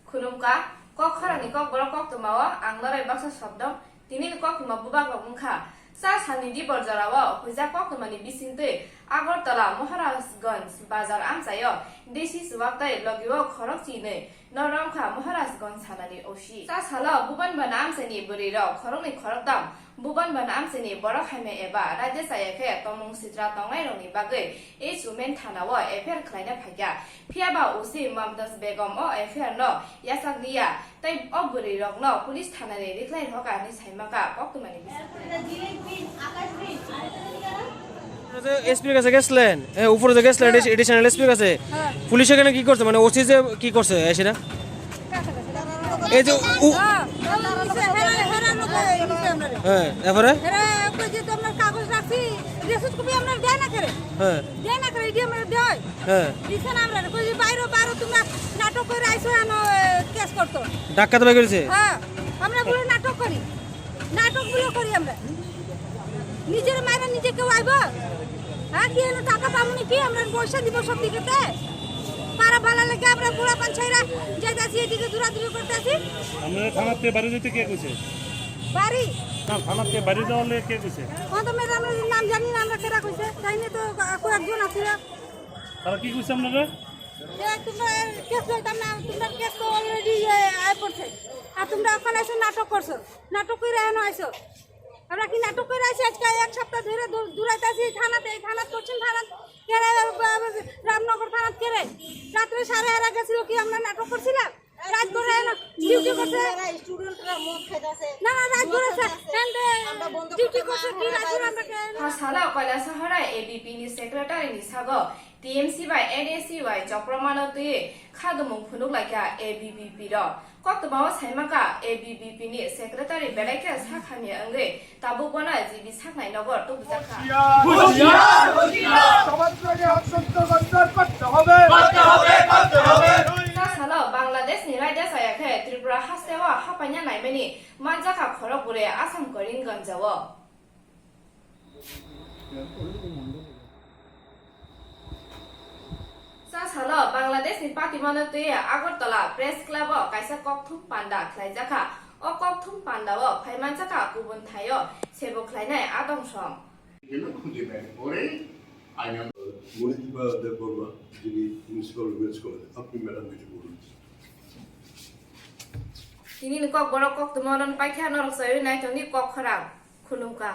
खुलुमका kok kharani kok borok kok tumawa ang lorai baksa sabdom tini kok tuma bubak rok mungkha sa sani di borjarawa huja kok tumani bisinte Agartala Maharashganj bazar amsayo deshi suwaktai logiwo khorok chine Noramkha Maharashganj sanani oshi sa sala buban bana amsani buriro khorokni khorokdam buban bana amsani borok haime eba rajya sayakhe tomung sitra tongai roni bagai ei sumen thanawo affair khlaina phagya phiaba osi Mamtas Begum o affair no yasakniya tai o burirok no police thanani riklai hoka ni saimaka koktumani এসপির কাছে গেছিলেন উপরে যে গেছিলেন additional এসপির কাছে police এখানে কি করছে মানে ওসি যে কি করছে সেটা এই যে হ্যাঁ এবারে কাগজ রাখছি রেসুস কপি আমরা দেয় না করে হ্যাঁ দেয় না করে এটি আমরা দেয় হ্যাঁ দিছেন আমরা কই বাইরে বাইরে তোমরা নাটক করে আইছো আনো কেস করতো ডাক্তার বাই করেছে হ্যাঁ আমরা বলে নাটক করি নাটকগুলো করি আমরা নিজের মায়েরা নিজে কেউ আইব হ্যাঁ কি হলো টাকা পাবনি কি আমরা পয়সা দিব সব দিকেতে পারা ভালো লাগে আমরা পুরা পাঁচছয়রা যাইতাছি এদিকে দূরাদূরি করতেছি আমরা থানাতে বাড়ি যেতে কে কইছে বাড়ি না থানাতে বাড়ি যাওয়ালে কে কইছে কত মেয়ে আমরা নাম জানি না আমরা কেরা কইছে তাইনে তো কয়েকজন আছিল তারা কি কইছে আপনারা তোমরা কেস লইতাম না তোমরা কেস তো অলরেডি আয় পড়ছে আর তোমরা ওখানে এসে নাটক করছো নাটক করে এনে আইছো আমরা কি নাটক করে আইছি আজকে এক সপ্তাহ ধরে দূরাইতাছি থানাতে এই থানা পশ্চিম থানা কেরে রামনগর থানা কেরে রাত্রে 11:30 গেছিল কি আমরা নাটক করছিলাম রাত করে ডিউটি করছে স্টুডেন্টরা মদ খাইতাছে না না রাত করে ডিউটি করছে কি রাত করে আমরা Hasala Kalasahara ABP ni secretary ni sago TMC by NAC by Chopramano te khadumung phunuk laika ABP ro koktobawa saimaka ABP ni secretary belaika sakhami ange tabu bona jibi saknai nogor to bujaka Hasala Bangladesh ni raja sayakhe Tripura hasewa hapanya naimani manjaka khorokure Assam Karimganjawo Sasalo Bangladesh ni Patimano te Agartala Press Club o kaisa kokthum panda khlaijaka o kokthum panda o phaimanjaka kubun thayo sebo khlainai adongsom এগুলো খুঁজে বের করে আইন মনিদীপা দেববর্মা যিনি municipal women's college আপনি madam কিছু বলুন Tini ni kok borok kok tumoron paikha norok sayu nai toni kok kharab khulumka